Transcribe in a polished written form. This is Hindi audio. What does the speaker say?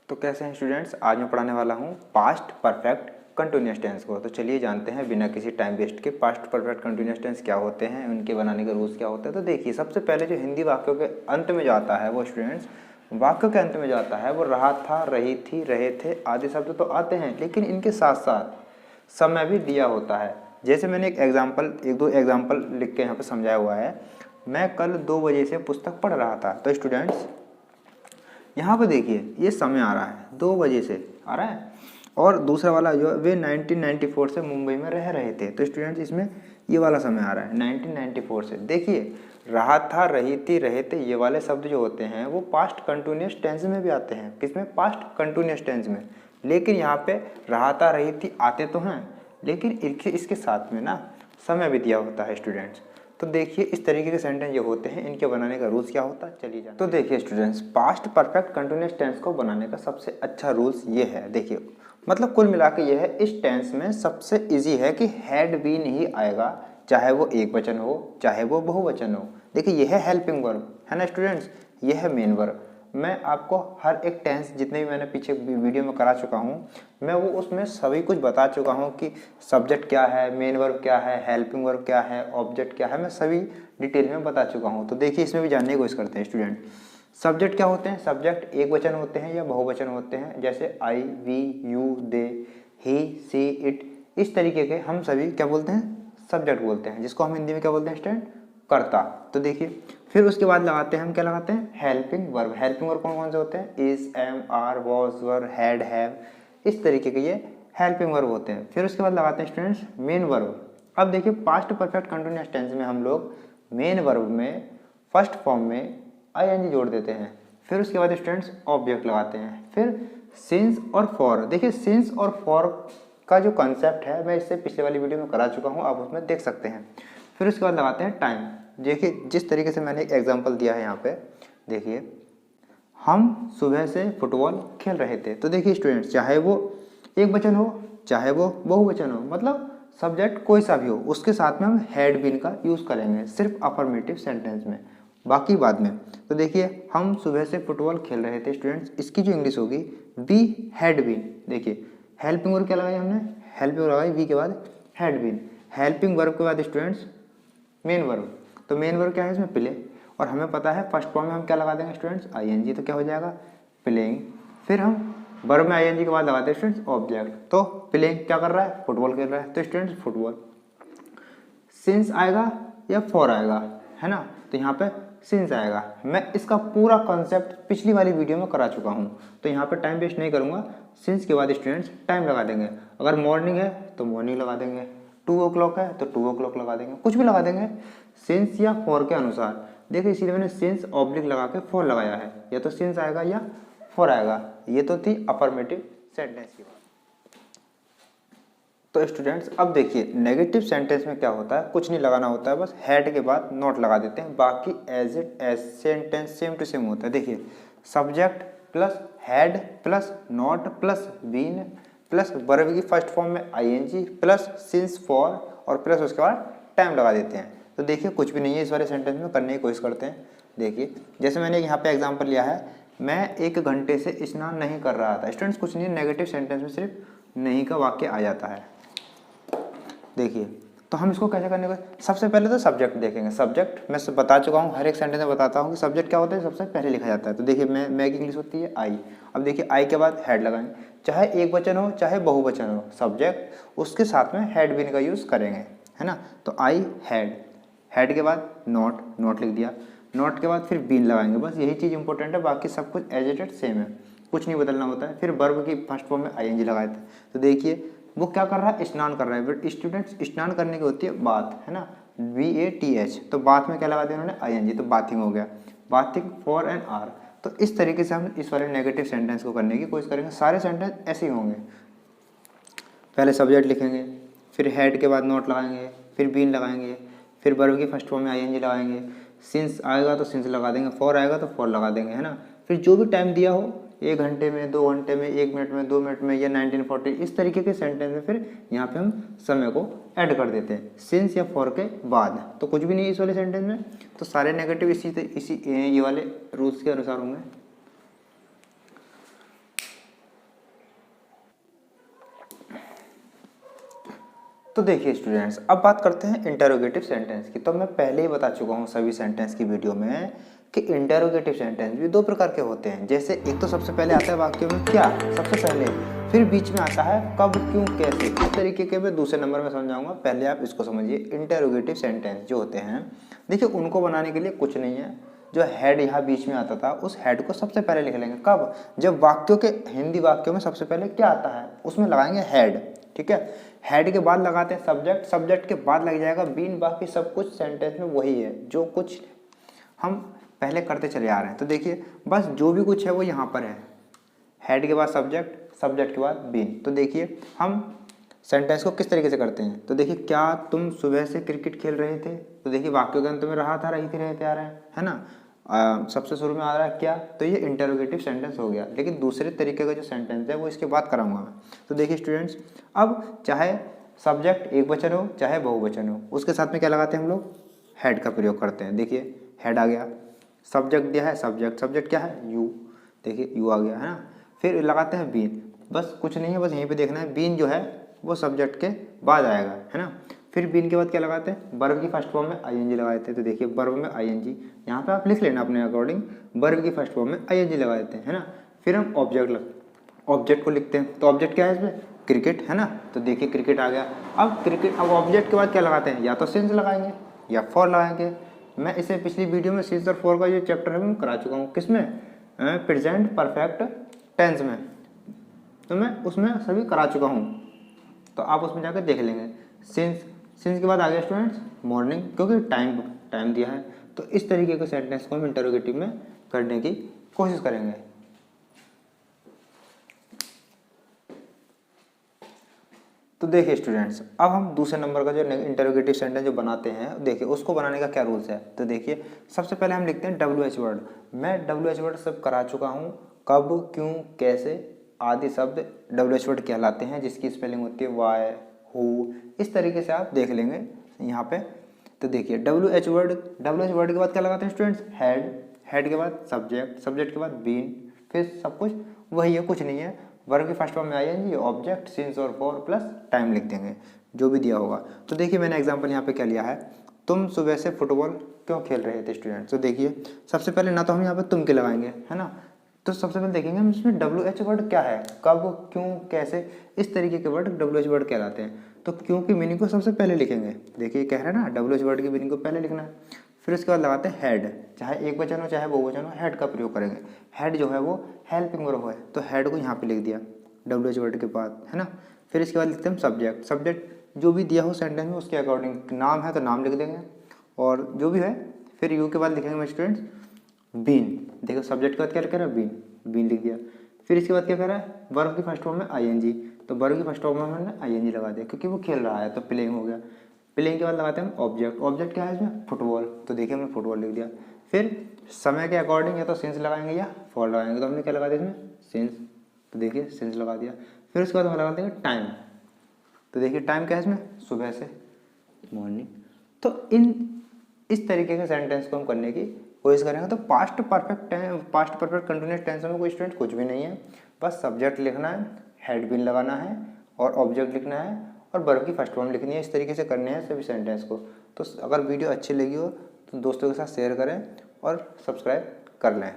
तो कैसे हैं स्टूडेंट्स, आज मैं पढ़ाने वाला हूँ पास्ट परफेक्ट कंटिन्यूअस टेंस को। तो चलिए जानते हैं बिना किसी टाइम वेस्ट के पास्ट परफेक्ट कंटिन्यूअस टेंस क्या होते हैं, उनके बनाने के रूल्स क्या होते हैं। तो देखिए, सबसे पहले जो हिंदी वाक्यों के अंत में जो आता है वो स्टूडेंट्स, वाक्यों के अंत में जो आता है वो रहा था, रही थी, रहे थे आदि शब्द तो आते हैं, लेकिन इनके साथ साथ समय भी दिया होता है। जैसे मैंने एक दो एग्जाम्पल लिख के यहाँ पर समझाया हुआ है। मैं कल 2 बजे से पुस्तक पढ़ रहा था। तो स्टूडेंट्स यहाँ पे देखिए, ये समय आ रहा है 2 बजे से आ रहा है, और दूसरा वाला जो वे 1994 से मुंबई में रह रहे थे। तो स्टूडेंट्स इसमें ये वाला समय आ रहा है 1994 से। देखिए, रहा था, रही थी, रहे थे, ये वाले शब्द जो होते हैं वो पास्ट कंटिन्यूअस टेंस में भी आते हैं। किसमें? पास्ट कंटिन्यूअस टेंस में। लेकिन यहाँ पे रहा था, रही थी आते तो हैं, लेकिन इसके साथ में ना समय भी दिया होता है स्टूडेंट्स। तो देखिए, इस तरीके के सेंटेंस ये होते हैं, इनके बनाने का रूल्स क्या होता है, चलिए जाते हैं। तो देखिए students, past perfect continuous tense को बनाने का सबसे अच्छा रूल्स ये है। देखिए, मतलब कुल मिला के ये है, इस टेंस में सबसे इजी है कि हैड बीन ही आएगा, चाहे वो एक वचन हो चाहे वो बहुवचन हो। देखिए, ये है हेल्पिंग वर्ब, है ना स्टूडेंट्स, ये है मेन वर्ब। मैं आपको हर एक टेंस जितने भी मैंने पीछे वीडियो में करा चुका हूँ, मैं वो उसमें सभी कुछ बता चुका हूँ कि सब्जेक्ट क्या है, मेन वर्ब क्या है, हेल्पिंग वर्ब क्या है, ऑब्जेक्ट क्या है, मैं सभी डिटेल में बता चुका हूँ। तो देखिए, इसमें भी जानने की कोशिश करते हैं स्टूडेंट। सब्जेक्ट क्या होते हैं? सब्जेक्ट एक वचन होते हैं या बहुवचन होते हैं, जैसे I, we, you, they, he, she, it, इस तरीके के हम सभी क्या बोलते हैं? सब्जेक्ट बोलते हैं, जिसको हम हिंदी में क्या बोलते हैं स्टूडेंट? कर्ता। तो देखिए, फिर उसके बाद लगाते हैं हम, क्या लगाते हैं? Helping verb. हेल्पिंग वर्ब कौन कौन से होते हैं? Is, am, are, was, were, had, have, इस तरीके के ये हेल्पिंग वर्ब होते हैं। फिर उसके बाद लगाते हैं स्टूडेंट्स मेन वर्ब। अब देखिए, पास्ट परफेक्ट कंटिन्यूअस टेंस में हम लोग मेन वर्ब में फर्स्ट फॉर्म में आईएनजी जोड़ देते हैं। फिर उसके बाद स्टूडेंट्स ऑब्जेक्ट लगाते हैं। फिर सिंस और फॉर। देखिए, सिंस और फॉर का जो कंसेप्ट है मैं इससे पिछले वाली वीडियो में करा चुका हूँ, आप उसमें देख सकते हैं। फिर उसके बाद लगाते हैं टाइम। देखिए, जिस तरीके से मैंने एक एग्जांपल दिया है यहाँ पे, देखिए, हम सुबह से फुटबॉल खेल रहे थे। तो देखिए स्टूडेंट्स, चाहे वो एक वचन हो चाहे वो बहुवचन हो, मतलब सब्जेक्ट कोई सा भी हो, उसके साथ में हम हैड बीन का यूज़ करेंगे सिर्फ अफर्मेटिव सेंटेंस में, बाकी बाद में। तो देखिए, हम सुबह से फुटबॉल खेल रहे थे स्टूडेंट्स, इसकी जो इंग्लिश होगी वी हैड बीन। देखिए, हेल्पिंग वर्ब क्या लगाई हमने? हेल्पिंग वर्ब लगाई वी के बाद हैड बीन। हेल्पिंग वर्ब के बाद स्टूडेंट्स मेन वर्ब। तो मेन वर्ब क्या है इसमें? प्ले। और हमें पता है फर्स्ट फॉर्म में हम क्या लगा देंगे स्टूडेंट्स? आईएनजी। तो क्या हो जाएगा? प्लेइंग। फिर हम वर्ब में आईएनजी के बाद लगाते हैं स्टूडेंट्स ऑब्जेक्ट। तो प्लेइंग क्या कर रहा है? फुटबॉल खेल रहा है, तो स्टूडेंट्स फुटबॉल। सिंस आएगा या फॉर आएगा, है ना? तो यहाँ पे सिंस आएगा। मैं इसका पूरा कॉन्सेप्ट पिछली वाली वीडियो में करा चुका हूँ, तो यहाँ पे टाइम वेस्ट नहीं करूँगा। सिंस के बाद स्टूडेंट्स टाइम लगा देंगे। अगर मॉर्निंग है तो मॉर्निंग लगा देंगे, 2 o'clock है तो 2 o'clock लगा देंगे, कुछ भी लगा देंगे सिंस या फॉर के अनुसार। देखिए, इसीलिए मैंने सिंस ऑब्लिक लगा के फॉर लगाया है, या तो सिंस आएगा या फॉर आएगा। ये तो थी अफर्मेटिव सेंटेंस की बात। तो स्टूडेंट्स, अब देखिए, नेगेटिव सेंटेंस में क्या होता है? कुछ नहीं लगाना होता है, बस हैड के बाद नॉट लगा देते हैं, बाकी as it as sentence same to same होता है। देखिए, subject plus had plus not plus been plus verb की फर्स्ट फॉर्म में आईएनजी प्लस सिंस फॉर और प्लस उसके बाद टाइम लगा देते हैं। तो देखिए, कुछ भी नहीं है इस वाले सेंटेंस में, करने की कोशिश करते हैं। देखिए, जैसे मैंने यहाँ पे एग्जांपल लिया है, मैं 1 घंटे से स्नान नहीं कर रहा था। स्टूडेंट्स, कुछ नहीं, नेगेटिव सेंटेंस में सिर्फ नहीं का वाक्य आ जाता है। देखिए, तो हम इसको कैसे करने का? सबसे पहले तो सब्जेक्ट देखेंगे। सब्जेक्ट मैं बता चुका हूँ, हर एक सेंटेंस में बताता हूँ कि सब्जेक्ट क्या होता है, सबसे पहले लिखा जाता है। तो देखिए, मैं की इंग्लिश होती है आई। अब देखिए, आई के बाद हैड लगाएंगे, चाहे एक वचन हो चाहे बहुवचन हो, सब्जेक्ट उसके साथ में हैड बीन का यूज़ करेंगे, है ना? तो आई हैड, हैड के बाद नॉट, नॉट लिख दिया, नॉट के बाद फिर बीन लगाएंगे। बस यही चीज़ इंपॉर्टेंट है, बाकी सब कुछ एज इट इज सेम है, कुछ नहीं बदलना होता है। फिर वर्ब की फर्स्ट फॉर्म में आईएनजी लगाए थे। तो देखिए, वो क्या कर रहा है? स्नान कर रहा है। बट स्टूडेंट्स, स्नान करने की होती है बात, है ना? BATH। तो बात में क्या लगा दिया उन्होंने? आईएनजी, तो बाथिंग हो गया। Bathing for an hour. तो इस तरीके से हम इस वाले नेगेटिव सेंटेंस को करने की कोशिश करेंगे। सारे सेंटेंस ऐसे ही होंगे, पहले सब्जेक्ट लिखेंगे, फिर हेड के बाद नोट लगाएंगे, फिर बीन लगाएंगे, फिर वर्ब की फर्स्ट फॉर्म में आईएनजी लगाएंगे, सिंस आएगा तो सिंस लगा देंगे, फॉर आएगा तो फॉर लगा देंगे, है ना? फिर जो भी टाइम दिया हो, 1 घंटे में, 2 घंटे में, 1 मिनट में, 2 मिनट में, या 1940, इस तरीके के सेंटेंस में फिर यहाँ पे हम समय को ऐड कर देते हैं सिंस या फॉर के बाद। तो कुछ भी नहीं है इस वाले सेंटेंस में, तो सारे नेगेटिव इसी ये वाले रूल्स के अनुसार होंगे। तो देखिए स्टूडेंट्स, अब बात करते हैं इंटेरोगेटिव सेंटेंस की। तो मैं पहले ही बता चुका हूँ सभी सेंटेंस की वीडियो में कि इंटेरोगेटिव सेंटेंस भी दो प्रकार के होते हैं। जैसे एक तो सबसे पहले आता है वाक्य में क्या, सबसे पहले, फिर बीच में आता है कब, क्यों, कैसे। इस तरीके के मैं दूसरे नंबर में समझाऊंगा, पहले आप इसको समझिए। इंटेरोगेटिव सेंटेंस जो होते हैं, देखिए उनको बनाने के लिए कुछ नहीं है, जो हेड यहाँ बीच में आता था उस हेड को सबसे पहले लिख लेंगे। कब? जब वाक्यों के, हिंदी वाक्यों में सबसे पहले क्या आता है उसमें लगाएंगे हेड। ठीक है, हेड के बाद लगाते हैं सब्जेक्ट, सब्जेक्ट के बाद लग जाएगा बीन। बाकी सब कुछ सेंटेंस में वही है जो कुछ हम पहले करते चले आ रहे हैं। तो देखिए बस जो भी कुछ है वो यहाँ पर है, हेड के बाद सब्जेक्ट, सब्जेक्ट के बाद बीन। तो देखिए हम सेंटेंस को किस तरीके से करते हैं। तो देखिए, क्या तुम सुबह से क्रिकेट खेल रहे थे? तो देखिए वाक्य के अंत में रहा था, रही थी, रहते आ रहे हैं, है ना। सबसे शुरू में आ रहा है क्या, तो ये इंटरोगेटिव सेंटेंस हो गया। लेकिन दूसरे तरीके का जो सेंटेंस है वो इसके बाद कराऊंगा मैं। तो देखिए स्टूडेंट्स, अब चाहे सब्जेक्ट एक वचन हो चाहे बहुवचन हो, उसके साथ में क्या लगाते हैं हम लोग, हेड का प्रयोग करते हैं। देखिए हेड आ गया, सब्जेक्ट दिया है, सब्जेक्ट, सब्जेक्ट क्या है, यू, देखिए यू आ गया, है ना। फिर लगाते हैं बीन, बस कुछ नहीं है, बस यहीं पे देखना है, बीन जो है वो सब्जेक्ट के बाद आएगा, है ना। फिर बीन के बाद क्या लगाते हैं, वर्ब की फर्स्ट फॉर्म में आईएनजी लगाए थे। तो देखिए वर्ब में आईएनजी, यहाँ पे आप लिख लेना अपने अकॉर्डिंग, वर्ब की फर्स्ट फॉर्म में आईएनजी लगा देते हैं, है ना। फिर हम ऑब्जेक्ट को लिखते हैं। तो ऑब्जेक्ट क्या है इसमें, क्रिकेट, है ना। तो देखिए क्रिकेट आ गया। अब क्रिकेट, अब ऑब्जेक्ट के बाद क्या लगाते हैं, या तो सिंस लगाएंगे या फॉर लगाएंगे। मैं इसे पिछली वीडियो में सिंस और फॉर का जो चैप्टर है मैं करा चुका हूँ, किसमें, प्रेजेंट परफेक्ट टेंस में, तो मैं उसमें सभी करा चुका हूँ, तो आप उसमें जाकर देख लेंगे। सिंस के बाद आ गया स्टूडेंट्स मॉर्निंग, क्योंकि टाइम दिया है। तो इस तरीके के सेंटेंस को हम इंटरोगेटिव में करने की कोशिश करेंगे। तो देखिए स्टूडेंट्स, अब हम दूसरे नंबर का जो इंटरोगेटिव सेंटेंस जो बनाते हैं, देखिए उसको बनाने का क्या रूल्स है। तो देखिए सबसे पहले हम लिखते हैं WH वर्ड। मैं WH वर्ड सब करा चुका हूँ, कब, क्यों, कैसे आदि शब्द WH वर्ड कहलाते हैं, जिसकी स्पेलिंग होती है वाई, हु। इस तरीके से आप देख लेंगे यहाँ पे। तो देखिए WH वर्ड के बाद क्या लगाते हैं स्टूडेंट्स, हेड के बाद सब्जेक्ट, सब्जेक्ट के बाद बीन, फिर सब कुछ वही है, कुछ नहीं है। वर्ब की फर्स्ट फॉर्म में आएंगे ऑब्जेक्ट, सिंस और फॉर प्लस टाइम लिख देंगे जो भी दिया होगा। तो देखिए मैंने एग्जांपल यहाँ पे क्या लिया है, तुम सुबह से फुटबॉल क्यों खेल रहे थे स्टूडेंट्स। तो देखिए सबसे पहले ना तो हम यहाँ पे तुम के लगाएंगे, है ना। तो सबसे पहले देखेंगे हम इसमें WH वर्ड क्या है, कब, क्यों, कैसे, इस तरीके के वर्ड WH वर्ड कहलाते हैं। तो क्यों की मीनिंग को सबसे पहले लिखेंगे। देखिए कह रहे हैं ना, WH वर्ड की मीनिंग को पहले लिखना है। फिर उसके बाद लगाते हैं हेड, चाहे एक वचन हो चाहे बहुवचन हो, हेड का प्रयोग करेंगे। हेड जो है वो हेल्पिंग वर्ब है, तो हेड को यहाँ पे लिख दिया WH वर्ड के बाद, है ना। फिर इसके बाद लिखते हैं सब्जेक्ट, सब्जेक्ट जो भी दिया हो सेंटेंस में उसके अकॉर्डिंग, नाम है तो नाम लिख देंगे और जो भी है। फिर यू के बाद लिखेंगे स्टूडेंट्स बीन। देखो सब्जेक्ट के बाद क्या कह रहा है, बीन, बीन लिख दिया। फिर इसके बाद क्या कह रहा है, वर्ब की फर्स्ट फॉर्म में आईएनजी। तो वर्ब की फर्स्ट फॉर्म में मैंने आईएनजी लगा दिया क्योंकि वो खेल रहा है, तो प्लेइंग हो गया। प्लेइंग के बाद लगाते हैं ऑब्जेक्ट, ऑब्जेक्ट क्या है इसमें, फुटबॉल। तो देखिए हमने फुटबॉल लिख दिया। फिर समय के अकॉर्डिंग या तो सिंस लगाएंगे या फॉर लगाएंगे, तो हमने क्या लगा दिया इसमें, सिंस। तो देखिए सिंस लगा दिया। फिर उसके बाद हम लगा देंगे टाइम। तो देखिए टाइम क्या है इसमें, सुबह से, मॉर्निंग। तो इस तरीके के सेंटेंस को हम करने की कोशिश करेंगे। तो पास्ट परफेक्ट कंटिन्यूअस टेंस में कोई स्टूडेंट कुछ भी नहीं है, बस सब्जेक्ट लिखना है, हेड बिन लगाना है और ऑब्जेक्ट लिखना है और वर्ब की फर्स्ट फॉर्म लिखनी है। इस तरीके से करने हैं सभी सेंटेंस को। तो अगर वीडियो अच्छी लगी हो तो दोस्तों के साथ शेयर करें और सब्सक्राइब कर लें।